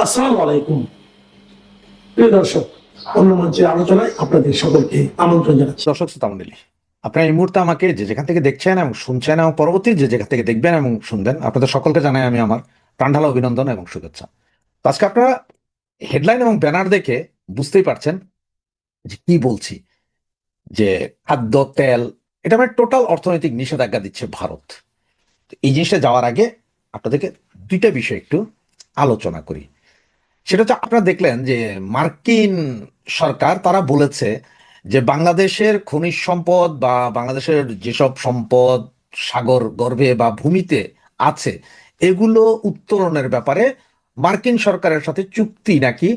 আসসালামু আলাইকুম প্রিয় দর্শক, অন্য মঞ্চের আলোচনায় আপনাদের সকলকে আমন্ত্রণ জানাচ্ছি। দর্শক শ্রোতা মণ্ডলী, আপনারা এই মুহূর্তে আমাকে যে যেখান থেকে দেখছেন এবং শুনছেন এবং পরবর্তী যে যেখান থেকে দেখবেন এবং শুনবেন, আপনাদের সকলকে জানাই আমি আমার প্রাণঢালা অভিনন্দন এবং শুভেচ্ছা। তো আজকে আপনারা হেডলাইন এবং ব্যানার দেখে বুঝতেই পারছেন যে কি বলছি, যে খাদ্য তেল এটা মানে টোটাল অর্থনৈতিক নিষেধাজ্ঞা দিচ্ছে ভারত। তো এই জিনিসটা যাওয়ার আগে আপনাদেরকে দুইটা বিষয় একটু আলোচনা করি। সেটা হচ্ছে, আপনারা দেখলেন যে মার্কিন সরকার তারা বলেছে যে বাংলাদেশের খনিজ সম্পদ বা বাংলাদেশের যেসব সম্পদ সাগর গর্ভে বা ভূমিতে আছে এগুলো উত্তোলনের ব্যাপারে মার্কিন সরকারের সাথে চুক্তি নাকি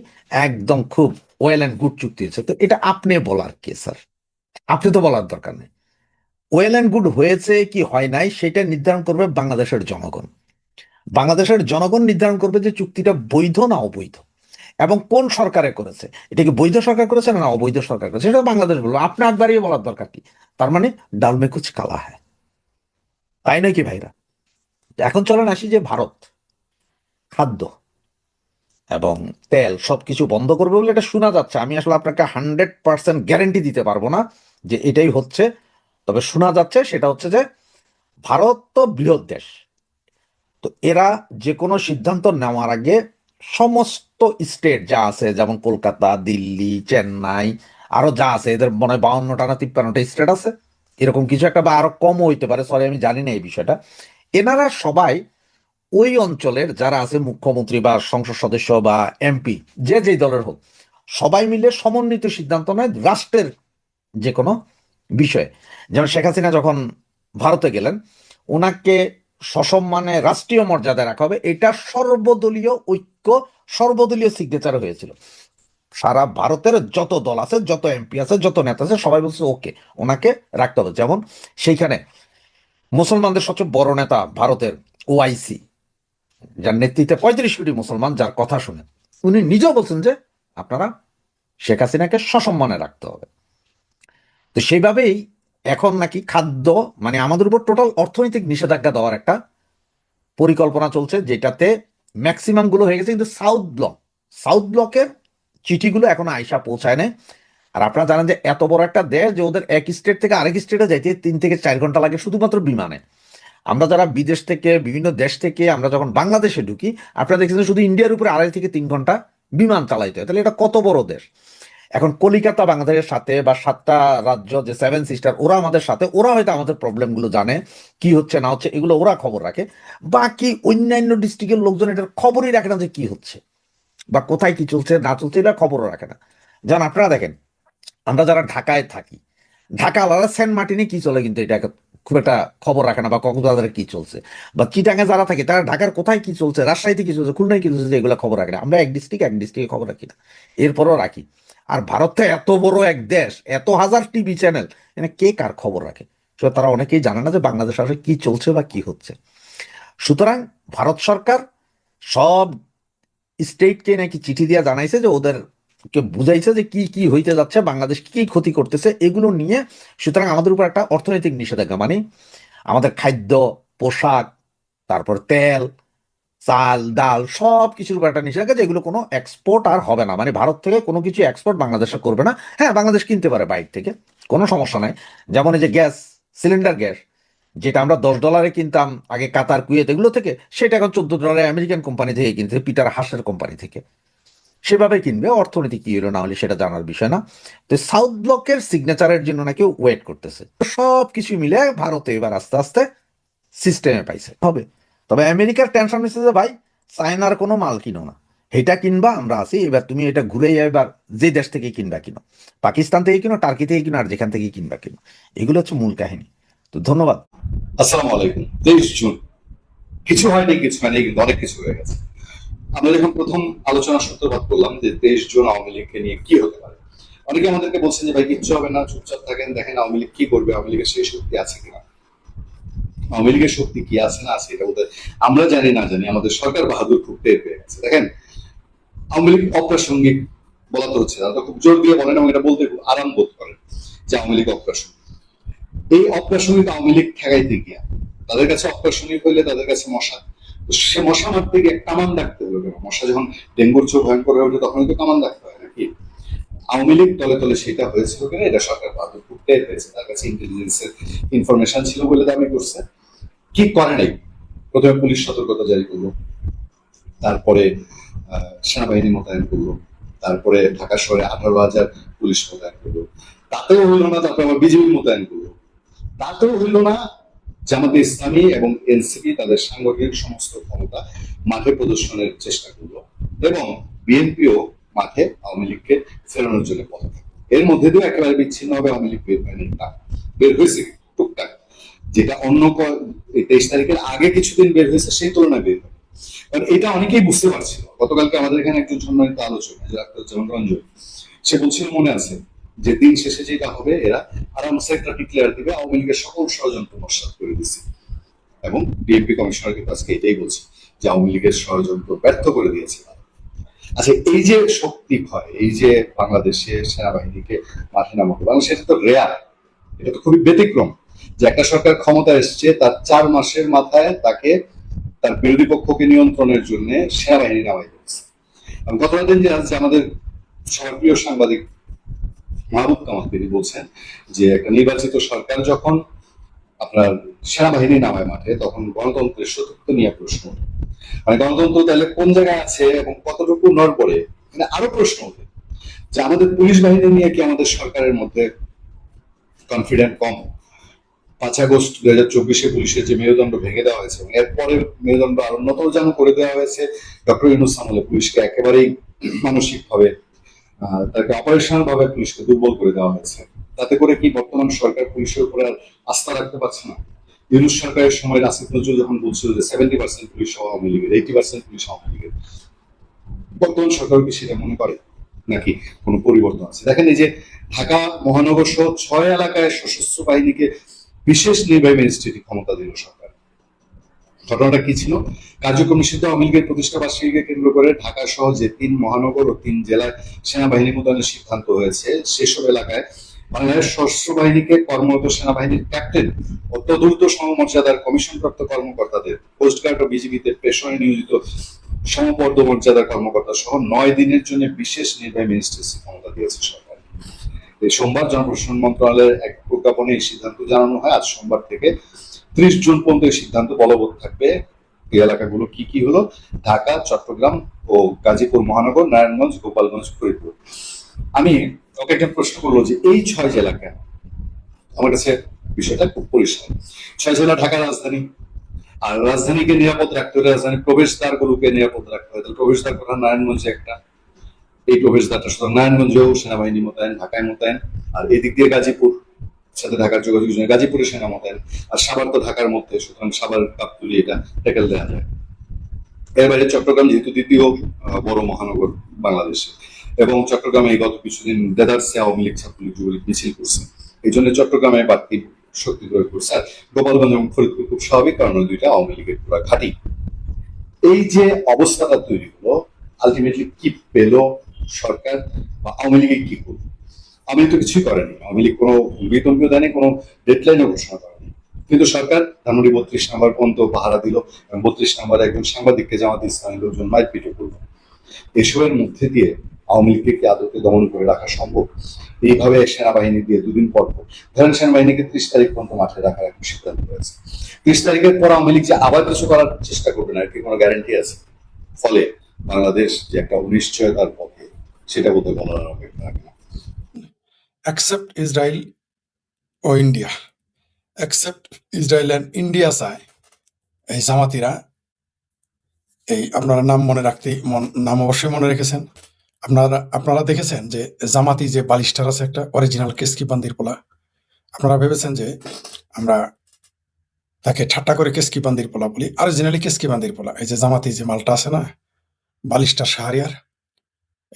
একদম খুব ওয়েল অ্যান্ড গুড চুক্তি হয়েছে। তো এটা আপনি বলার কে স্যার? আপনি তো বলার দরকার নেই। ওয়েল অ্যান্ড গুড হয়েছে কি হয় নাই সেটা নির্ধারণ করবে বাংলাদেশের জনগণ। বাংলাদেশের জনগণ নির্ধারণ করবে যে চুক্তিটা বৈধ না অবৈধ এবং কোন সরকারে করেছে। এটা কি বৈধ সরকার করেছে না অবৈধ সরকার করেছে, সেটা বাংলাদেশ বলবো। আপনি একবারই বলার দরকার কি? তার মানে ডাল মে কুছ কালা হ্যায়, তাই নয় কি ভাইরা? এখন চলেন আসি যে ভারত খাদ্য এবং তেল সবকিছু বন্ধ করবে বলে এটা শোনা যাচ্ছে। আমি আসলে আপনাকে 100% গ্যারেন্টি দিতে পারবো না যে এটাই হচ্ছে, তবে শোনা যাচ্ছে সেটা হচ্ছে যে ভারত তো বৃহৎ দেশ, তো এরা যে কোনো সিদ্ধান্ত নেওয়ার আগে সমস্ত স্টেট যা আছে, যেমন কলকাতা, দিল্লি, চেন্নাই, আরো যা আছে, এদের মনে হয় 52টা না 53টা স্টেট আছে, এরকম কিছু একটা, বা আরো কমও হইতে পারে, সরি আমি জানি না এই বিষয়টা। এনারা সবাই ওই অঞ্চলের যারা আছে মুখ্যমন্ত্রী বা সংসদ সদস্য বা এমপি, যে যেই দলের হোক, সবাই মিলে সমন্বিত সিদ্ধান্ত নেয় রাষ্ট্রের যে কোনো বিষয়ে। যেমন শেখ হাসিনা যখন ভারতে গেলেন, ওনাকে সসম্মানে রাষ্ট্রীয় মর্যাদা রাখা হবে, এটা সর্বদলীয় ঐক্য, সর্বদলীয় সিগনেচার হয়েছিল। সারা ভারতের যত দল আছে, যত এমপি আছে, যত নেতা আছে, সবাই বলছে ওকে, ওনাকে রাখতে হবে। যেমন সেইখানে মুসলমানদের সবচেয়ে বড় নেতা ভারতের ওআইসি, যার নেতৃত্বে 35 কোটি মুসলমান, যার কথা শুনে উনি নিজেও বলছেন যে আপনারা শেখ হাসিনাকে সসম্মানে রাখতে হবে। তো সেইভাবেই এখন নাকি খাদ্য মানে আমাদের উপর টোটাল অর্থনৈতিক নিষেধাজ্ঞা দেওয়ার একটা পরিকল্পনা চলছে, যেটাতে ম্যাক্সিমাম গুলো হয়ে গেছে, কিন্তু সাউথ ব্লকের চিঠিগুলো এখনো আইসা পৌঁছায় নাই। আর আপনারা জানেন যে এত বড় একটা দেশ যে ওদের এক স্টেট থেকে আরেক স্টেটে যাইতে 3 থেকে 4 ঘন্টা লাগে শুধুমাত্র বিমানে। আমরা যারা বিদেশ থেকে বিভিন্ন দেশ থেকে আমরা যখন বাংলাদেশে ঢুকি, আপনারা দেখছেন শুধু ইন্ডিয়ার উপরে 2.5 থেকে 3 ঘন্টা বিমান চালাইতে হয়। তাহলে এটা কত বড় দেশ। এখন কলিকাতা বাংলাদেশের সাথে বা 7টা রাজ্য যে 7 সিস্টার, ওরা আমাদের সাথে, ওরা হয়তো আমাদের প্রবলেমগুলো জানে, কি হচ্ছে না হচ্ছে এগুলো ওরা খবর রাখে। বাকি অন্যান্য ডিস্ট্রিক্টের লোকজন এটার খবরই রাখে না যে কি হচ্ছে বা কোথায় কি চলছে না চলছে, এটা খবরও রাখে না। যেমন আপনারা দেখেন, আমরা যারা ঢাকায় থাকি, ঢাকা আলাদা, সেন্ট মার্টিনে কি চলে কিন্তু এটা খুব একটা খবর রাখে না, বা কক্সবাজারে কি চলছে, বা চিটাঙে যারা থাকে তারা ঢাকার কোথায় কি চলছে, রাজশাহীতে কি চলছে, খুলনায় কি চলছে, এগুলো খবর রাখে না। আমরা এক ডিস্ট্রিক্টে খবর রাখি না, এরপরও রাখি। আর ভারত তো এত বড় এক দেশ, এত হাজার টিভি চ্যানেল, এখানে কে কার খবর রাখে? তো তারা অনেকেই জানে না যে বাংলাদেশ আসলে কি চলছে বা কি হচ্ছে। সুতরাং ভারত সরকার সব স্টেটকে নাকি চিঠি দিয়া জানাইছে যে ওদেরকে বুঝাইছে যে কি কি হইতে যাচ্ছে, বাংলাদেশ কি কি ক্ষতি করতেছে এগুলো নিয়ে। সুতরাং আমাদের উপর একটা অর্থনৈতিক নিষেধাজ্ঞা, মানে আমাদের খাদ্য, পোশাক, তারপর তেল, চাল, ডাল সব কিছুর উপর একটা নিষেধাজ্ঞা, যেগুলো কোনো এক্সপোর্ট আর হবে না। মানে ভারত থেকে কোনো কিছু এক্সপোর্ট বাংলাদেশে করবে না। হ্যাঁ, বাংলাদেশ কিনতে পারে বাইরে থেকে, কোনো সমস্যা নাই। যেমন এই যে গ্যাস, সিলিন্ডার গ্যাস, যেটা আমরা $10 কিনতাম আগে কাতার, কুয়েত এগুলো থেকে, সেটা এখন $14 আমেরিকান কোম্পানি থেকে কিনতে, পিটার হাসের কোম্পানি থেকে। সেভাবে কিনবে, অর্থনীতি কি হলো না হলে সেটা জানার বিষয় না। তো সাউথ ব্লকের সিগনেচারের জন্য নাকি ওয়েট করতেছে। সব কিছু মিলে ভারতে এবার আস্তে আস্তে সিস্টেমে পাইছে হবে। তবে আমেরিকার টেনশন হচ্ছে যে ভাই, চায়নার কোনো মাল কিনো না, এটা কিনবা আমরা আছি, এবার তুমি এটা ঘুরে এবার যে দেশ থেকে কিনবা কিনো, পাকিস্তান থেকে কিনো, টার্কি থেকে কিনো, আর যেখান থেকে কিনবা কিনো। এগুলো হচ্ছে মূল কাহিনী। তো ধন্যবাদ। আসসালামু আলাইকুম। 23 জুন কিছু হয়নি, কিন্তু অনেক কিছু হয়ে গেছে। আমরা যখন প্রথম আলোচনার সূত্রপাত করলাম যে 23 জুন আওয়ামী লীগকে নিয়ে কি হতে পারে, অনেকে আমাদেরকে বলছেন যে ভাই কিচ্ছু হবে না, চুপচাপ থাকেন, দেখেন আওয়ামী লীগ কি করবে, আওয়ামী লীগের সেই শক্তি আছে কিনা। আওয়ামী লীগের শক্তি কি আছে না আছে এটা বোধহয় আমরা জানি না জানি আমাদের সরকার বাহাদুর খুব টের পেয়ে গেছে। দেখেন, আওয়ামী লীগ অপ্রাসঙ্গিক বলা তো হচ্ছে না, তো খুব জোর দিয়ে বলেন এবং এটা বলতে খুব আরাম বোধ করেন যে আওয়ামী লীগ অপ্রাসঙ্গিক। এই অপ্রাসঙ্গিক আওয়ামী লীগ ঠেকাইতে গিয়া তাদের কাছে অপ্রাসঙ্গিক হইলে তাদের কাছে মশা, তো সে মশা মারতে গিয়ে কামান ডাকতে হলো কেন? মশা যখন ডেঙ্গুর চেয়ে ভয়ঙ্কর হয়ে ওঠে তখনই তো কামান ডাকতে হয় নাকি? আওয়ামী লীগ তলে তলে সেটা হয়েছিল কিনা এটা সরকার খুব টের পেয়েছে, তার কাছে ইন্টেলিজেন্সের ইনফরমেশন ছিল বলে দাবি করছে। কি করে নাই, প্রথমে পুলিশ সতর্কতা জারি করলো, তারপরে সেনাবাহিনী মোতায়েন করলো, তারপরে ঢাকা শহরে 18,000 পুলিশ মোতায়েন করলো, তাতেও হইলো না, তারপরে আবার বিজেপি মোতায়েন করলো, তাতেও হইলো না। জামাতে ইসলামী এবং এনসিপি তাদের সাংগঠনিক সমস্ত ক্ষমতা মাঠে প্রদর্শনের চেষ্টা করলো এবং বিএনপিও মাঠে আওয়ামী লীগকে ফেরানোর জন্য পদক্ষেপ। এর মধ্যে দিয়ে একেবারে বিচ্ছিন্ন হবে আওয়ামী লীগ বের হয়নি, বের হয়েছে টুকটাক, যেটা অন্য 23 তারিখের আগে কিছুদিন বের হয়েছে সেই তুলনায় বের হয়। কারণ এটা অনেকেই বুঝতে পারছিল। গতকালকে আমাদের এখানে একজন সম্মানিত আলোচক যেমন রঞ্জন, সে বলছিল মনে আছে যে দিন শেষে যেটা হবে, এরা আরামসে একটা ডিক্লেয়ার দিবে আওয়ামী লীগের সকল ষড়যন্ত্র নস্যাৎ করে দিছে, এবং বিএনপি কমিশনার কিন্তু আজকে এটাই বলছে যে আওয়ামী লীগের ষড়যন্ত্র ব্যর্থ করে দিয়েছে। আচ্ছা, এই যে শক্তি ভয়, এই যে বাংলাদেশে সেনাবাহিনীকে মাঠে নামানো, বাংলাদেশ এটা তো রেয়ার, এটা তো খুবই ব্যতিক্রম যে একটা সরকার ক্ষমতা এসছে তার 4 মাসের মাথায় তাকে তার বিরোধী পক্ষকে নিয়ন্ত্রণের জন্য সেনাবাহিনী নামাই দিয়েছে। গতকাল দিন যে আজকে আমাদের সবার প্রিয় সাংবাদিক মাহবুব কামাল তিনি বলছেন যে একটা নির্বাচিত সরকার যখন আপনার সেনাবাহিনী নামায় মাঠে তখন গণতন্ত্রের সত্যত্ব নিয়ে প্রশ্ন ওঠে। মানে গণতন্ত্র তাহলে কোন জায়গায় আছে এবং কতটুকু নড়বড়ে, মানে আরো প্রশ্ন ওঠে যে আমাদের পুলিশ বাহিনী নিয়ে কি আমাদের সরকারের মধ্যে কনফিডেন্ট কম? 5 আগস্ট 2024 পুলিশের যে মেরুদণ্ড ভেঙে দেওয়া হয়েছে এবং এরপরে মেরুদণ্ড আরো নতজানু করে দেওয়া হয়েছে ডক্টর ইউনূস আমলে, পুলিশকে একেবারেই মানসিক ভাবে তাকে অপারেশনাল ভাবে পুলিশকে দুর্বল করে দেওয়া হয়েছে। তাতে করে কি বর্তমান সরকার পুলিশের উপরে আর আস্থা রাখতে পারছে না? ইউনূস সরকারের সময় আসিফ নজরুল যখন বলছিল যে 70% পুলিশ আওয়ামী লীগের, 80% পুলিশ আওয়ামী লীগের, বর্তমান সরকার কি সেটা মনে করে নাকি কোনো পরিবর্তন আছে? দেখেন, এই যে ঢাকা মহানগর সহ 6 এলাকায় সশস্ত্র বাহিনীকে বিশেষ নির্বাহী ম্যাজিস্ট্রেট ক্ষমতা দিল সরকার। ঘটনাটা কি ছিল? কার্যক্রম নিষিদ্ধ আওয়ামী লীগের প্রতিষ্ঠা বার্ষিকীকে কেন্দ্র করে ঢাকা সহ যে 3 মহানগর ও 3 জেলায় সেনাবাহিনী মোতায়েনের সিদ্ধান্ত হয়েছে, সেসব এলাকায় বাংলাদেশ সশস্ত্র বাহিনীকে কর্মরত সেনাবাহিনীর ক্যাপ্টেন ও তদূর্ধ্ব সমমর্যাদার কমিশনপ্রাপ্ত কর্মকর্তাদের, কোস্টগার্ড ও বিজিবিতে পেশনে নিয়োজিত সমপর্দ মর্যাদার কর্মকর্তা সহ 9 দিনের জন্য বিশেষ নির্বাহী ম্যাজিস্ট্রেসি ক্ষমতা দিয়েছে সরকার। এই সোমবার জনপ্রশাসন মন্ত্রণালয়ের এক প্রজ্ঞাপনে এই সিদ্ধান্ত জানানো হয়। আজ সোমবার থেকে 30 জুন পর্যন্ত এই সিদ্ধান্ত বলবৎ থাকবে। এই এলাকাগুলো কি কি হলো? ঢাকা, চট্টগ্রাম ও গাজীপুর মহানগর, নারায়ণগঞ্জ, গোপালগঞ্জ, ফরিদপুর। আমি ওকে একটা প্রশ্ন করলো যে এই 6 জেলা কেন? আমার কাছে বিষয়টা খুব পরিষ্কার। 6 জেলা ঢাকা রাজধানী, আর রাজধানীকে নিরাপদ রাখতে হলে রাজধানীর প্রবেশদ্বারগুলোকে নিরাপদ রাখতে হয়। তাহলে প্রবেশদ্বার কোথায়? নারায়ণগঞ্জে একটা, এই প্রবেশদ্বারটা সুতরাং নারায়ণগঞ্জেও সেনাবাহিনী মোতায়েন, ঢাকায় মোতায়েন, আর এদিক দিয়ে গাজীপুর সাথে ঢাকার যোগাযোগ গাজীপুরে সেনা মোতায়েন, আর সাভার তো ঢাকার মধ্যে, সুতরাং সাভার কাপতুলি এটা ট্যাকেল দেওয়া যায়। এর বাইরে চট্টগ্রাম যেহেতু দ্বিতীয় বড় মহানগর বাংলাদেশে, এবং চট্টগ্রামে গত কিছুদিন দেদারসে আওয়ামী লীগ ছাত্রলীগ যুবলীগ মিছিল করছে, এই জন্য চট্টগ্রামে বাড়তি শক্তি প্রয়োগ করছে। আর গোপালগঞ্জ এবং ফরিদপুর খুব স্বাভাবিক, কারণ ওই দুইটা আওয়ামী লীগের পুরো ঘাঁটি। এই যে অবস্থাটা তৈরি হলো, আলটিমেটলি কি পেল সরকার বা আওয়ামী লীগে কি করলো? আওয়ামী লীগ তো কিছুই করেনি। আওয়ামী লীগ কোনো বিতর্কিত দেয়নি, কোনো ডেডলাইনও ঘোষণা করেনি, কিন্তু সরকার ধানমন্ডি 32 নম্বর পর্যন্ত পাহারা দিল এবং 32 নম্বরে একজন সাংবাদিককে জামাতে ইসলামী লোকজন মারপিটও করলো। এসবের মধ্যে দিয়ে আওয়ামী লীগকে কি আদতে দমন করে রাখা সম্ভব? এইভাবে সেনাবাহিনী দিয়ে 2 দিন পর ধরেন সেনাবাহিনীকে 30 তারিখ পর্যন্ত মাঠে রাখার একটা সিদ্ধান্ত হয়েছে। 30 তারিখের পর আওয়ামী লীগ যে আবার কিছু করার চেষ্টা করবে না, এর কি কোনো গ্যারান্টি আছে? ফলে বাংলাদেশ যে একটা অনিশ্চয়তার পথে, সেটা বলতে বলার অপেক্ষা রাখে না। Except Israel or India, except Israel and India চায় এই জামাতিরা, এই আপনারা নাম মনে রাখতে নাম অবশ্যই মনে রেখেছেন। আপনারা দেখেছেন যে জামাতি যে বালিস্টার আছে একটা অরিজিনাল কেসকি বান্দির পোলা, আপনারা ভেবেছেন যে আমরা তাকে ঠাট্টা করে কেসকি বান্দির পোলা বলি, অরিজিনালি কেসকি বান্দির পোলা। এই যে জামাতি যে মালটা আছে না, বালিস্টার শাহরিয়ার,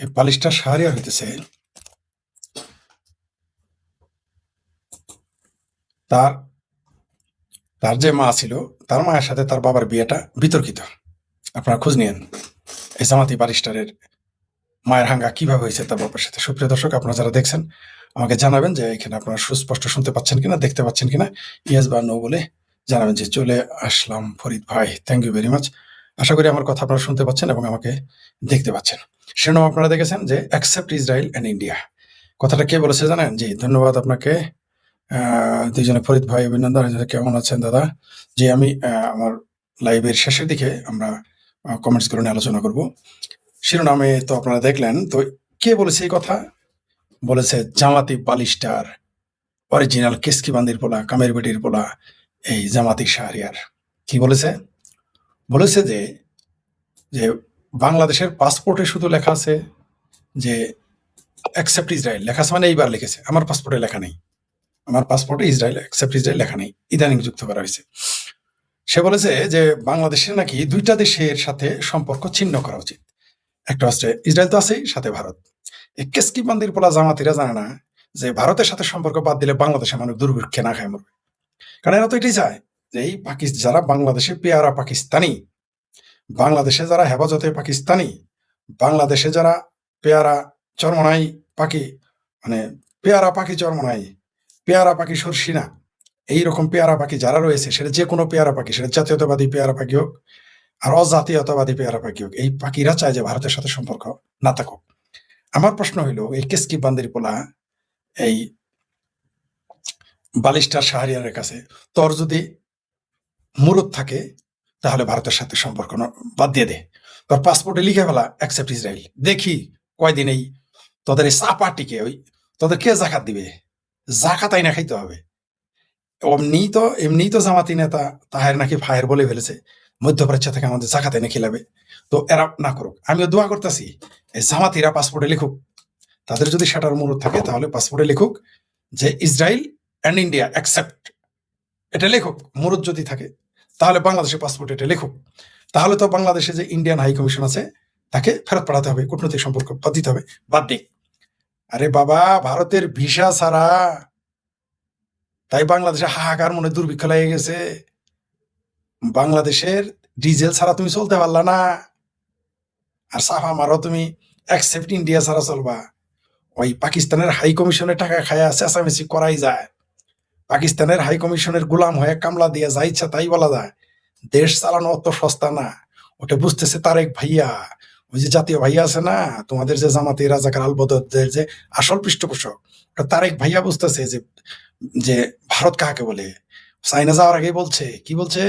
এই বালিস্টার শাহরিয়ার হইতেছে তার যে মা ছিল, তার মায়ের সাথে তার বাবার বিয়েটা বিতর্কিত। আপনারা খোঁজ নিয়েন এই জামাতি বালিস্টারের মায়ের হাঙ্গা কিভাবে হয়েছে তার বাবার সাথে। সুপ্রিয় দর্শক, আপনারা যারা দেখছেন আমাকে জানাবেন যে এখানে আপনারা সুস্পষ্ট শুনতে পাচ্ছেন কিনা, দেখতে পাচ্ছেন কিনা। ইয়েস বা নো বলে জানাবেন। যে চলে আসলাম ফরিদ ভাই, থ্যাংক ইউ ভেরি মাচ। আশা করি আমার কথা আপনারা শুনতে পাচ্ছেন এবং আমাকে দেখতে পাচ্ছেন। শিরোনাম আপনারা দেখেছেন যে অ্যাকসেপ্ট ইসরায়েল অ্যান্ড ইন্ডিয়া। কথাটা কে বলেছে জানেন? জি, ধন্যবাদ আপনাকে দুইজনে, ফরিদ ভাই অভিনন্দন। কেমন আছেন দাদা? যে আমি আমার লাইভের শেষের দিকে আমরা কমেন্টস করে নিয়ে আলোচনা করব। শিরোনামে তো আপনারা দেখলেন, তো কে বলেছে এই কথা? বলেছে জামাতি বালিস্টার, অরিজিনাল কেসকিবান্দির পোলা, কামের বেটির পোলা, এই জামাতি শাহরিয়ার। কি বলেছে? বলেছে যে যে বাংলাদেশের পাসপোর্টে শুধু লেখা আছে যে অ্যাকসেপ্ট ইসরায়েল, লেখা আছে মানে এইবার লিখেছে, আমার পাসপোর্টে লেখা নেই, আমার পাসপোর্টে ইসরায়েল অ্যাকসেপ্ট ইসরায়েল লেখা নেই, ইদানিং যুক্ত করা হয়েছে। সে বলেছে যে বাংলাদেশের নাকি দুইটা দেশের সাথে সম্পর্ক ছিন্ন করা উচিত। একটা হচ্ছে ইসরায়েল তো আছেই, সাথে ভারত। এই কেসকিবান্দির পোলা জামাতিরা জানে না যে ভারতের সাথে সম্পর্ক বাদ দিলে বাংলাদেশের মানুষ দুর্ভিক্ষে না খায় মরবে। কারণ এরা তো এটাই চায় যে এই যারা বাংলাদেশে পেয়ারা পাকিস্তানি, বাংলাদেশে যারা হেফাজতে পাকিস্তানি, বাংলাদেশে যারা পেয়ারা চরমনাই পাখি, মানে পেয়ারা পাখি চরমনাই, পেয়ারা পাখি সরসিনা, এইরকম পেয়ারা পাখি যারা রয়েছে, সেটা যে কোনো পেয়ারা পাখি, সেটা জাতীয়তাবাদী পেয়ারা পাখি হোক আর অজাতীয়তাবাদী পেয়ারা পাখি হোক, এই পাখিরা চায় যে ভারতের সাথে সম্পর্ক না থাকুক। আমার প্রশ্ন হইল, এই কেসকি বান্দির পোলা এই বালিস্টার শাহরিয়ারের কাছে তোর যদি মুরত থাকে তাহলে ভারতের সাথে সম্পর্ক বাদ দিয়ে দে, তোর পাসপোর্টে লিখে ফেলা অ্যাকসেপ্ট ইসরায়েল, দেখি কয়দিন এই তোদের এই চাপাটিকে, ওই তোদের কে জাকাত দিবে? জাকাত আইনা খাইতে হবে। এমনি তো জামাতি নেতা তাহের নাকি ফায়ের বলে ফেলেছে, মধ্যপ্রাচ্য থেকে আমাদের জাকাত এনে খিলাবে। তো এরা না করুক, আমিও দোয়া করতেছি এই জামাতিরা পাসপোর্টে লিখুক, তাদের যদি সেটার মুরত থাকে তাহলে পাসপোর্টে লিখুক যে ইসরায়েল অ্যান্ড ইন্ডিয়া অ্যাকসেপ্ট, এটা লেখুক। মুরত যদি থাকে তাহলে বাংলাদেশের পাসপোর্ট এটা লেখুক। তাহলে তো বাংলাদেশে যে ইন্ডিয়ান হাই কমিশন আছে তাকে ফেরত পাঠাতে হবে, কূটনৈতিক সম্পর্ক বাদ দিতে হবে, বাদ দিক। আরে বাবা, ভারতের ভিসা ছাড়া তাই বাংলাদেশে হাহাকার মনে দুর্ভিক্ষ লেগে গেছে। বাংলাদেশের ডিজেল ছাড়া তুমি চলতে পারলা না, আর সাফা মারো তুমি অ্যাকসেপ্ট ইন্ডিয়া ছাড়া চলবা। ওই পাকিস্তানের হাই কমিশনের টাকা খায়া চেঁচামেচি করাই যায়, পাকিস্তানের হাই কমিশনের গোলাম হয়ে কামলা দিয়ে যা ইচ্ছা তাই বলা যায়। দেশ চালানো অত সস্তা না, ওটা বুঝতেছে তারেক ভাইয়া, ওই যে জাতীয় ভাইয়া আছে না তোমাদের, যে জামাতি রাজাকার আলবদরদের যে আসল পৃষ্ঠপোষক, ওটা তারেক ভাইয়া বুঝতেছে যে যে ভারত কাকে বলে। চাইনা যাওয়ার আগে বলছে, কি বলছে?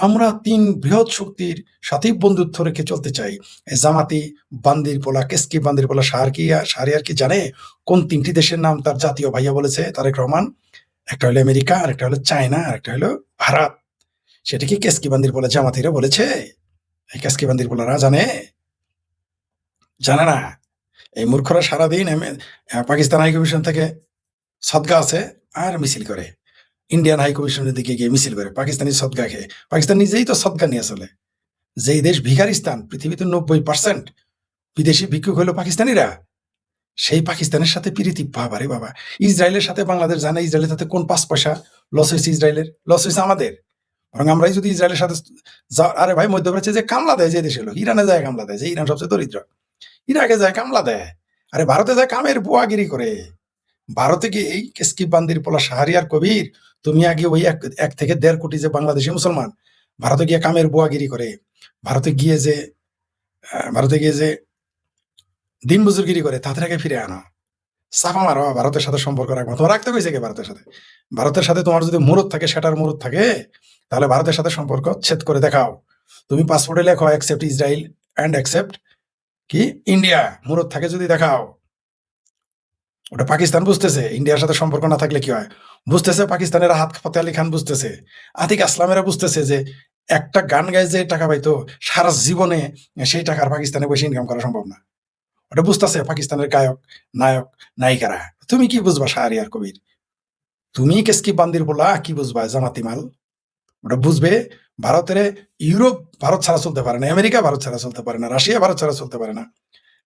আমরা 3 বৃহৎ শক্তির সাথেই বন্ধুত্ব রেখে চলতে চাই। এই জামাতি বান্দির পোলা, কেসকি বান্দির পোলা শাহরিয়ার কি জানে কোন 3টি দেশের নাম তার জাতীয় ভাইয়া বলেছে তারেক রহমান? একটা হলো আমেরিকা, আর একটা হলো চায়না, আর একটা হলো ভারত। সেটা কি কেসকিবান্দির পোলা জামাতিরা বলেছে? এই কেসকিবান্দির পোলারা জানে? জানে না। এই মূর্খরা সারাদিন পাকিস্তান হাই কমিশন থেকে সদগা আছে আর মিছিল করে, ইন্ডিয়ান হাই কমিশনের দিকে গিয়ে মিছিল করে, পাকিস্তানি সদগা খেয়ে। পাকিস্তান নিজেই তো সদগা নিয়ে চলে। যেই দেশ ভিখারিস্তান, পৃথিবীতে 90% বিদেশি ভিক্ষুক হলো পাকিস্তানিরা, সেই পাকিস্তানের সাথে প্রীতি। বাবারে বাবা, ইসরায়েলের সাথে বাংলাদেশ জানে ইসরায়েলের সাথে কোন 5 পয়সা লস হয়েছে? ইসরায়েলের লস হয়েছে আমাদের। বরং আমরাই যদি ইসরায়েলের সাথে আরে ভাই, মধ্যপ্রাচ্যে যে কামলা দেয় যে দেশে লোক, ইরানে যায় কামলা দেয়, যে ইরান সবচেয়ে দরিদ্র, ইরাকে যায় কামলা দেয়। আরে ভারতে যায় কামের বুয়াগিরি করে। ভারতে গিয়ে এই কেসকি বান্দির পোলা শাহরিয়ার কবির, তুমি আগে ওই 1 থেকে 1.5 কোটি যে বাংলাদেশি মুসলমান ভারতে গিয়ে কামের বুয়াগিরি করে, ভারতে গিয়ে যে দিন মজুরগিরি করে, তাদের আগে ফিরে আনো, চাপা মারো, ভারতের সাথে সম্পর্ক রাখবো। তোমার রাখতে হয়েছে কি ভারতের সাথে? ভারতের সাথে তোমার যদি মুরত থাকে, সেটার মুরত থাকে, তাহলে ভারতের সাথে সম্পর্ক ছেদ করে দেখাও। তুমি পাসপোর্টে লেখো অ্যাকসেপ্ট ইসরায়েল অ্যান্ড অ্যাকসেপ্ট কি ইন্ডিয়া, মুরত থাকে যদি দেখাও। ওটা পাকিস্তান বুঝতেছে ইন্ডিয়ার সাথে সম্পর্ক না থাকলে কি হয়, বুঝতেছে। পাকিস্তানের হাত ফতে আলী খান বুঝতেছে, আতিক আসলামেরা বুঝতেছে যে একটা গান গায়ে যে টাকা পাইতো সারা জীবনে সেই টাকার পাকিস্তানে বসে ইনকাম করা সম্ভব না। ওটা বুঝতেছে পাকিস্তানের গায়ক, নায়ক, নায়িকারা। তুমি কি বুঝবা শাহরিয়ার কবির? তুমি কেসকি বান্দির বলা কি বুঝবা জামাতি মাল? ওটা বুঝবে ভারতের, ইউরোপ ভারত ছাড়া চলতে পারে না, আমেরিকা ভারত ছাড়া চলতে পারে না, রাশিয়া ভারত ছাড়া চলতে পারে না,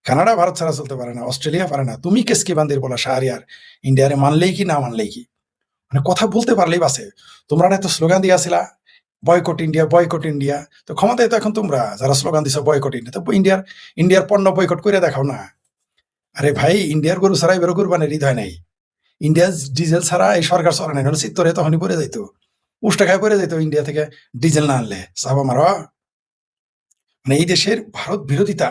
কানাডা ভারত ছাড়া চলতে পারে না, অস্ট্রেলিয়া পারে না। তুমি কেসকি বান্দির বলা শাহরিয়ার ইন্ডিয়ারে মানলেই কি না মানলেই কি, মানে কথা বলতে পারলেই বাসে। তোমরা না এত স্লোগান দিয়ে আসিলা বয়কট ইন্ডিয়া, বয়কট ইন্ডিয়া। তো ক্ষমতায় তো এখন তোমরা যারা স্লোগান দিছো বয়কট ইন্ডিয়া, তো ইন্ডিয়ার পণ্য বয়কট করে দেখাও না। আরে ভাই, ইন্ডিয়ার গরু ছাড়া এবারও কুরবানির হৃদয় নাই। ইন্ডিয়ার ডিজেল ছাড়া এই সরকার চলে নাই, চিত্তরে তখনই পড়ে যাইতো, উষ্টা খায় পড়ে যাইতো ইন্ডিয়া থেকে ডিজেল না আনলে। চাপা মারো। মানে এই দেশের ভারত বিরোধিতা,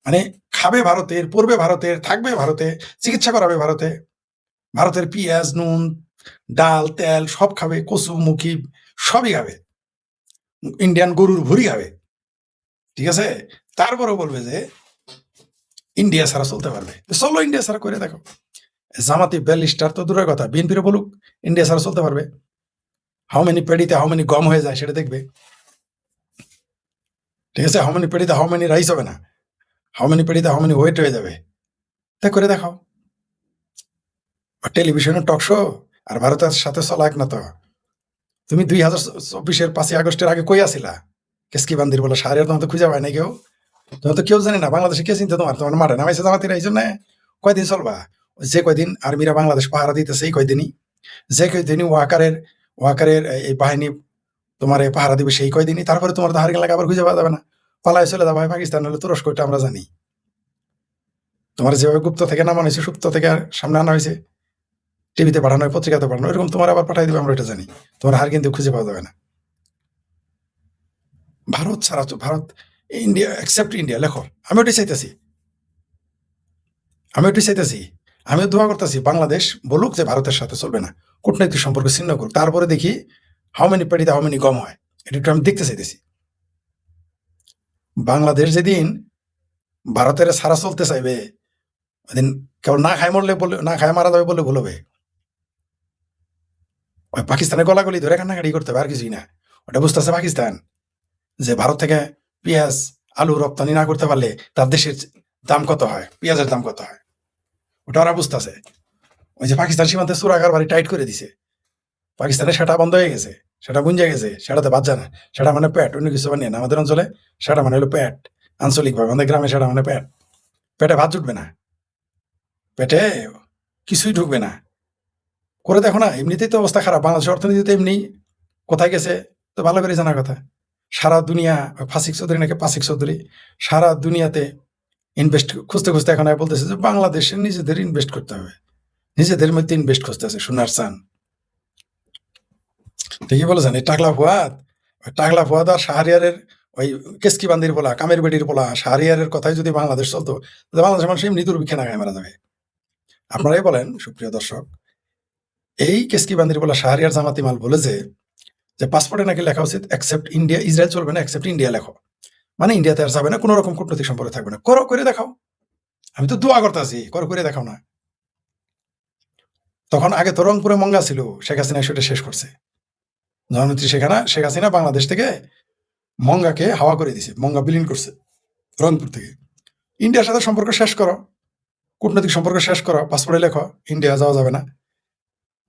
মানে খাবে ভারতের, পড়বে ভারতের, থাকবে ভারতে, চিকিৎসা করাবে ভারতে, ভারতের পেঁয়াজ, নুন, ডাল, তেল সব খাবে, কচু মুখি সবই খাবে, ইন্ডিয়ান গরুর ভুড়ি খাবে, ঠিক আছে? তারপরেও বলবে যে ইন্ডিয়া ছাড়া চলতে পারবে। চলো ইন্ডিয়া ছাড়া করে দেখো। জামাতি ব্যালিস্টার তো দূরের কথা, বিএনপির বলুক ইন্ডিয়া ছাড়া চলতে পারবে। হাউ মেনি পেডিতে হাউ মেনি গম হয়ে যায় সেটা দেখবে, ঠিক আছে? হাউ মেনি পেডিতে হাউ মেনি রাইস হবে না, হাউ মেনি পেডিতে হাউ মেনি ওয়েট হয়ে যাবে, তা করে দেখাও। টেলিভিশনের টক শো আর ভারতের সাথে চলা এক না তো। তুমি 2024-এর 5ই আগস্টের আগে কই আসিলা? কেসকি বান্দির বলে শাহরিয়ার তোমার তো খুঁজে পায় নাই কেউ, তোমার তো কেউ জানে না। বাংলাদেশে কে চিন্তা তোমার মাঠে নামাইছে জামাতিরা, এই জন্য কয়দিন চলবা? যে কয়দিন আর্মিরা বাংলাদেশ পাহারা দিতেছে এই কয়দিনই, যে কয়দিনই ওয়াকারের এই বাহিনী তোমার পাহারা দিবে সেই কয়দিনই, তারপরে তোমার তো হারিয়ে লাগে আবার খুঁজে পাওয়া যাবে না, পালায় চলে যাবে পাকিস্তান হলে তুরস্ক, এটা আমরা জানি। তোমার যেভাবে গুপ্ত থেকে নামানো হয়েছে, সুপ্ত থেকে সামনে আনা হয়েছে, টিভিতে পাঠানো হয়, পত্রিকাতে পাঠানো, এরকম তোমার আবার পাঠাই দিবে, আমরা এটা জানি। তোমার হার কিন্তু খুঁজে পাওয়া যাবে না। ভারত ছাড়া তো, ভারত ইন্ডিয়া অ্যাকসেপ্ট ইন্ডিয়া লেখো, আমি ওটাই চাইতেছি, আমিও দোয়া করতেছি বাংলাদেশ বলুক যে ভারতের সাথে চলবে না, কূটনৈতিক সম্পর্ক ছিন্ন করুক, তারপরে দেখি হাউ মেনি পেডিতে হাউ মেনি গম হয়, এটা একটু আমি দেখতে চাইতেছি। বাংলাদেশ যেদিন ভারতের ছাড়া চলতে চাইবে, ওইদিন কেবল না খায় মরলে বলে, না খায় মারা যাবে বলে ভুল হবে। ওই পাকিস্তানের গলাগলি ধরে কান্নাকাটি করতে হবে, আর কিছুই না। ওটা বুঝতেছে পাকিস্তান যে ভারত থেকে পেঁয়াজ আলু রপ্তানি না করতে পারলে তার দেশের দাম কত হয়, পেঁয়াজের দাম কত হয়, ওটা ওরা বুঝতেছে। ওই যে পাকিস্তান সীমান্তে চোরাকার বাড়ি টাইট করে দিছে, পাকিস্তানের সেটা বন্ধ হয়ে গেছে, সেটা গুঞ্জে গেছে, সেটাতে বাদ যায় না, সেটা মানে প্যাট, অন্য কিছু বানিয়ে না। আমাদের অঞ্চলে সেটা মানে হলো প্যাট, আঞ্চলিকভাবে আমাদের গ্রামে সেটা মানে প্যাট। পেটে ভাত জুটবে না, পেটে কিছুই ঢুকবে না, করে দেখো না। এমনিতেই তো অবস্থা খারাপ, বাংলাদেশের অর্থনীতি তো এমনি কোথায় গেছে তো ভালো করে জানার কথা। সারা দুনিয়া, ফাসিক চৌধুরী নাকি পাসিক চৌধুরী, সারা দুনিয়াতে ইনভেস্ট খুঁজতে খুঁজতে এখন বলতেছে যে বাংলাদেশে নিজেদের ইনভেস্ট করতে হবে, নিজেদের মধ্যে ইনভেস্ট খুঁজতে আছে সোনার চান। ঠিকই বলেছেন। এই টাকলা ফুয়াদ আর শাহরিয়ারের ওই কেসকি বান্দির বলা, কামের বেটির বলা, শাহরিয়ারের কথাই যদি বাংলাদেশ চলতো, তাহলে বাংলাদেশের মানুষ এমনি দুর্ভিক্ষে না খায় মারা যাবে। আপনারাই বলেন সুপ্রিয় দর্শক, এই কেসকি বান্দির বলা শাহরিয়ার জামাতি মাল বলেছে যে পাসপোর্টে নাকি লেখা উচিত অ্যাকসেপ্ট ইন্ডিয়া, ইসরায়েল চলবে না, অ্যাকসেপ্ট ইন্ডিয়া লেখো, মানে ইন্ডিয়াতে আর যাবে না, কোনো রকম কূটনৈতিক সম্পর্ক থাকবে না। করো, করে দেখাও। আমি তো দোয়া করতেছি, করো, করে দেখাও না। তখন আগে তো রংপুরে মঙ্গা ছিল, শেখ হাসিনা সেটা শেষ করছে। জননেত্রী শেখ হাসিনা বাংলাদেশ থেকে মঙ্গাকে হাওয়া করে দিছে, মঙ্গা বিলীন করছে রংপুর থেকে। ইন্ডিয়ার সাথে সম্পর্ক শেষ করো, কূটনৈতিক সম্পর্ক শেষ করো, পাসপোর্টে লেখো ইন্ডিয়া যাওয়া যাবে না।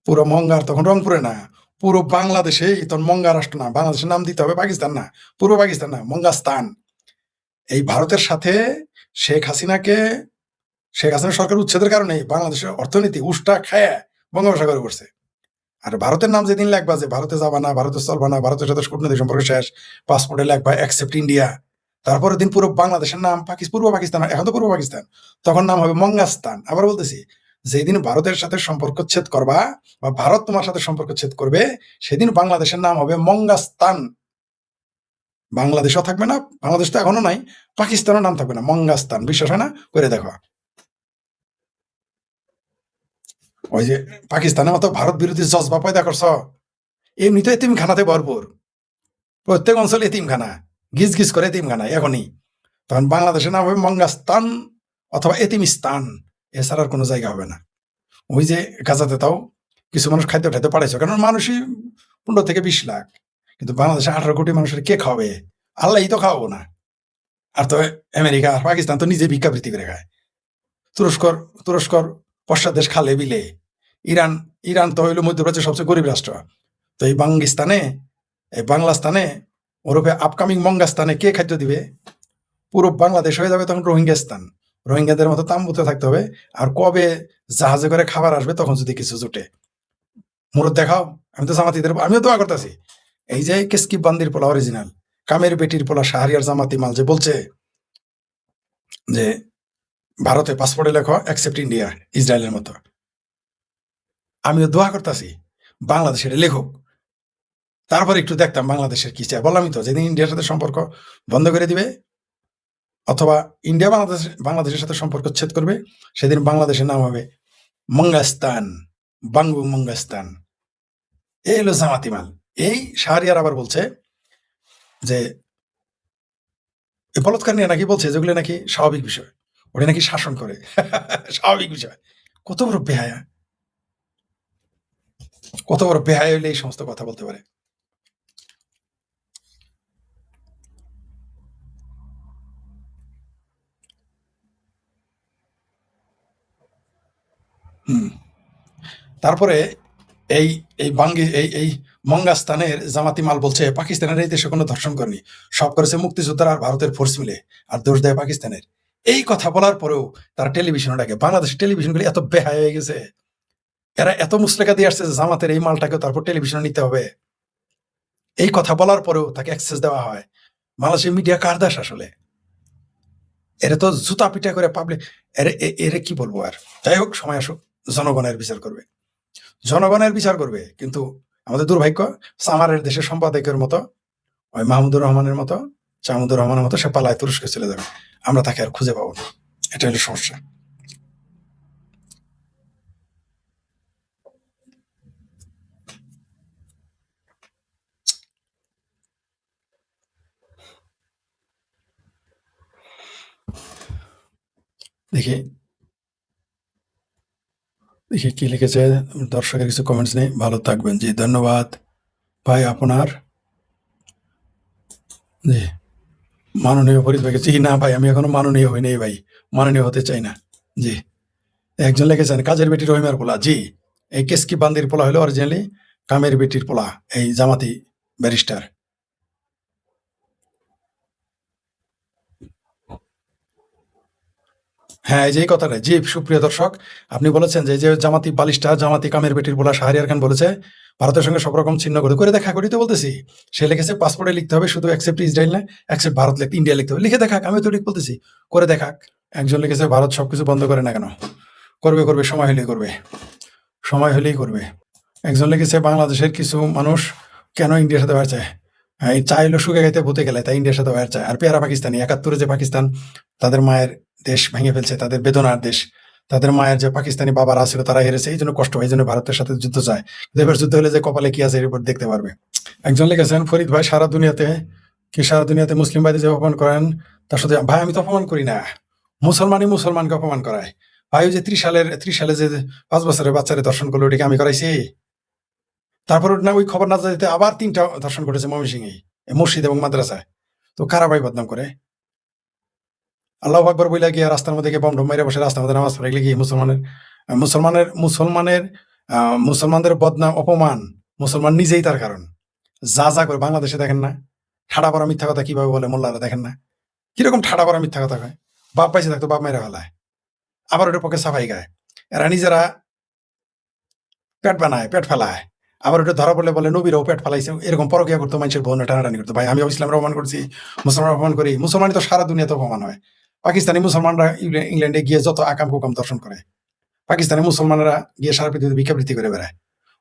পুরো মঙ্গার তখন রংপুরে না, পুরো বাংলাদেশে তখন মঙ্গা রাষ্ট্র না, বাংলাদেশের নাম দিতে হবে পাকিস্তান না, পূর্ব পাকিস্তান না, মঙ্গাস্তান। এই ভারতের সাথে শেখ হাসিনা সরকার উচ্ছেদের কারণে বাংলাদেশের অর্থনীতি উষ্টা খায় বঙ্গোপসাগরে পড়ছে। আর ভারতের নাম যেদিন লেখবা যে ভারতে যাবা না, ভারতে চলবা না, ভারতের সাথে কূটনৈতিক সম্পর্ক শেষ, পাসপোর্টে লেখবা অ্যাকসেপ্ট ইন্ডিয়া, তারপরের দিন পুরো বাংলাদেশের নাম পূর্ব পাকিস্তান, এখন তো পূর্ব পাকিস্তান, তখন নাম হবে মঙ্গাস্তান। আবার বলতেছি, যেদিন ভারতের সাথে সম্পর্ক ছেদ করবা বা ভারত তোমার সাথে সম্পর্ক ছেদ করবে, সেদিন বাংলাদেশের নাম হবে মঙ্গাস্তান। বাংলাদেশও থাকবে না, বাংলাদেশ তো এখনো নাই, পাকিস্তানও নাম থাকবে না, মঙ্গাস্তান। বিশ্বাস হয় না? করে দেখো। ওই যে পাকিস্তানের মতো ভারত বিরোধী জজবা পয়দা করছ, এমনিতে এতিমখানাতে ভরপুর, প্রত্যেক অঞ্চলে এতিমখানা, গিজ গিজ করে এতিমখানা এখনই। তখন বাংলাদেশের নাম হবে মঙ্গাস্তান অথবা এতিমিস্তান, এছাড়া আর কোনো জায়গা হবে না। ওই যে গাজাতে তাও কিছু মানুষ খাদ্য ঠাইতে পাঠাইছো, কারণ মানুষই 15 থেকে 20 লাখ, কিন্তু বাংলাদেশে 18 কোটি মানুষের কে খাওয়াবে? আল্লাহই তো খাওয়াবো না। আর তো আমেরিকা আর পাকিস্তান তো নিজে ভিক্ষাবৃত্তি করে খায়। তুরস্কর পশ্চাৎ দেশ খালে বিলে। ইরান তো হইল মধ্যপ্রাচ্যের সবচেয়ে গরিব রাষ্ট্র। তো এই বাংলাস্তানে ওরূপে আপকামিং মঙ্গাস্তানে কে খাদ্য দিবে? পুরো বাংলাদেশ হয়ে যাবে তখন রোহিঙ্গাস্তান। রোহিঙ্গাদের মতো তাম্বুতে থাকতে হবে। আর কবে জাহাজে করে খাবার আসবে তখন যদি কিছু জুটে, মুরত দেখাও। আমি তো জামাতিদের, আমিও দোয়া করতেছি। এই যে কেসকি বান্দির পোলা অরিজিনাল, কামের বেটির পোলা শাহরিয়ার জামাতি মাল যে বলছে যে ভারতে পাসপোর্টে লেখো অ্যাকসেপ্ট ইন্ডিয়া, ইসরায়েলের মতো, আমিও দোয়া করতেছি বাংলাদেশের লেখক। তারপর একটু দেখতাম বাংলাদেশের কি চায়। বললামই তো, যেদিন ইন্ডিয়ার সাথে সম্পর্ক বন্ধ করে দিবে অথবা ইন্ডিয়া বাংলাদেশের সাথে সম্পর্ক ছেদ করবে, সেদিন বাংলাদেশের নাম হবে মঙ্গাস্তান, বাঙ্গু মঙ্গাস্তান। এই হলো জামাতি মাল। এই শাহরিয়ার আবার বলছে যে এই বলৎকার নিয়ে নাকি বলছে যেগুলো নাকি স্বাভাবিক বিষয়, ওটা নাকি শাসন করে। স্বাভাবিক বিষয়। কত বড় বেহায়া, কত বড় বেহায়া হইলে এই সমস্ত কথা বলতে পারে। হুম। তারপরে এই এই বাঙ্গি এই মঙ্গাস্তানের জামাতি মাল বলছে পাকিস্তানের এই দেশে কোনো ধর্ষণ করেনি, সব করেছে মুক্তিযোদ্ধারা আর ভারতের ফোর্স মিলে, আর দোষ দেয় পাকিস্তানের। এই কথা বলার পরেও তারা টেলিভিশনে ডাকে। বাংলাদেশের টেলিভিশনগুলি এত বেহায়া হয়ে গেছে, এরা এত মুসলেকা দিয়ে আসছে যে জামাতের এই মালটাকে তারপর টেলিভিশনে নিতে হবে। এই কথা বলার পরেও তাকে অ্যাক্সেস দেওয়া হয়। বাংলাদেশের মিডিয়া কার দাস আসলে? এরা তো জুতা পিটা করে পাবলিক, এরে কি বলবো আর। যাই হোক, সময় আসুক, জনগণের বিচার করবে, জনগণের বিচার করবে। কিন্তু আমাদের দুর্ভাগ্য, সামারের দেশের সম্পাদকের মতো, ওই মাহমুদুর রহমানের মতো, চামুদুর রহমানের মতো সে পালায় তুরস্কে চলে যাবে, আমরা তাকে আর খুঁজে পাবো না। এটা হলো সমস্যা। দেখি দেখি কি লিখেছে দর্শকের কিছু কমেন্টস নেই। ভালো থাকবেন, জি ধন্যবাদ ভাই আপনার। জি, মাননীয় ফরিদ ভাইকে, জি না ভাই, আমি এখনো মাননীয় হই নাই ভাই, মাননীয় হতে চাই না। জি, একজন লিখেছেন কাজের বেটি রহিমার পোলা। জি, এই কেসকি বান্দির পোলা হলো অরিজিনালি কামের বেটির পোলা, এই জামাতি ব্যারিস্টার। হ্যাঁ, এই যে এই কথাটা, জি সুপ্রিয় দর্শক, আপনি বলেছেন যে এই যে জামাতি বালিশটা, জামাতি কামের বেটির পোলা শাহরিয়ার খান বলেছে ভারতের সঙ্গে সব রকম ছিন্ন করে দেখা করি। তো বলতেছি, সে লিখেছে পাসপোর্টে লিখতে হবে শুধু অ্যাকসেপ্ট ইসরায়েল না, অ্যাকসেপ্ট ভারত লিখতে, ইন্ডিয়া লিখতে হবে। লিখে দেখাক, আমি তো ঠিক বলতেছি, করে দেখাক। একজন লিখেছে ভারত সবকিছু বন্ধ করে না কেন, করবে করবে, সময় হলেই করবে, সময় হলেই করবে। একজন লিখেছে বাংলাদেশের কিছু মানুষ কেন ইন্ডিয়ার সাথে ভার চায়, এই চাইলো সুখে গাইতে ভূতে গেলে, তাই ইন্ডিয়ার সাথে ভার চায়। আর পেয়ারা পাকিস্তানি, ৭১ যে পাকিস্তান তাদের মায়ের দেশ ভেঙে ফেলছে, তাদের বেদনার দেশ, তাদের মায়ের যে পাকিস্তানি বাবারা ছিল তারা হেরেছে, এই জন্য কষ্ট হয়, এই জন্য ভারতের সাথে যুদ্ধ চায়। এবার যুদ্ধ হলে যে কপালে কি আছে এর উপর দেখতে পারবে। একজন লিখেছেন ফরিদ ভাই সারা দুনিয়াতে মুসলিম ভাইদের যে অপমান করেন তার সাথে, ভাই আমি তো অপমান করি না, মুসলমানই মুসলমানকে অপমান করায়। ভাই ওই যে ৩০ সালে যে ৫ বছরের বাচ্চারে দর্শন করলো, ওটাকে আমি করাইছি? তারপর না ওই খবর না যেতে আবার ৩টা ধর্ষণ করেছে ময়মনসিংহে, মসজিদ এবং মাদ্রাসায়। তো কারা ভাই বদনাম করে? আল্লাহ আকবর বইলা গিয়ে রাস্তার মধ্যে গিয়ে বম ঢম মেরে বসে রাস্তার মধ্যে নামাজ পড়ে গিয়ে মুসলমানদের বদনাম, অপমান মুসলমান নিজেই তার কারণ। যা যা করে বাংলাদেশে দেখেন না, ঠাডা পড়া মিথ্যা কথা কিভাবে বলে মোল্লারা, দেখেন না কিরকম ঠাডা পড়া মিথ্যা কথা কয়। বাপ পাইছে থাকতো বাপ মেরে ফেলায়, আবার ওটার পক্ষে সাফাই গায়। এরা নিজেরা পেট বানায়, পেট ফেলায়, আবার ওটা ধরা পড়লে বলে নবীরাও পেট ফেলাইছে, এরকম পরকিয়া করতো, মানুষের বোন টানাটানি করতো। ভাই আমি ইসলামের অপমান করছি, মুসলমান অপমান করি? মুসলমানই তো সারা দুনিয়াতে অপমান হয়। পাকিস্তানি মুসলমানরা ইংল্যান্ডে গিয়ে যত আকাম কুকাম দর্শন করে, পাকিস্তানি মুসলমানরা গিয়ে সারা পৃথিবীতে ভিক্ষাবৃত্তি করে বেড়ায়,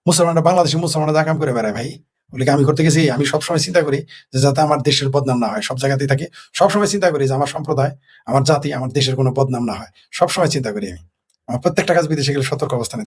মুসলমানরা বাংলাদেশি মুসলমানরা আকাম করে বেড়ায়। ভাই বলে আমি করতে গেছি, আমি সবসময় চিন্তা করি যে যাতে আমার দেশের বদনাম না হয়, সব জায়গাতেই থাকে, সবসময় চিন্তা করি যে আমার সম্প্রদায়, আমার জাতি, আমার দেশের কোনো বদনাম না হয়, সবসময় চিন্তা করি আমি। আমার প্রত্যেকটা কাজ বিদেশে গেলে সতর্ক অবস্থানে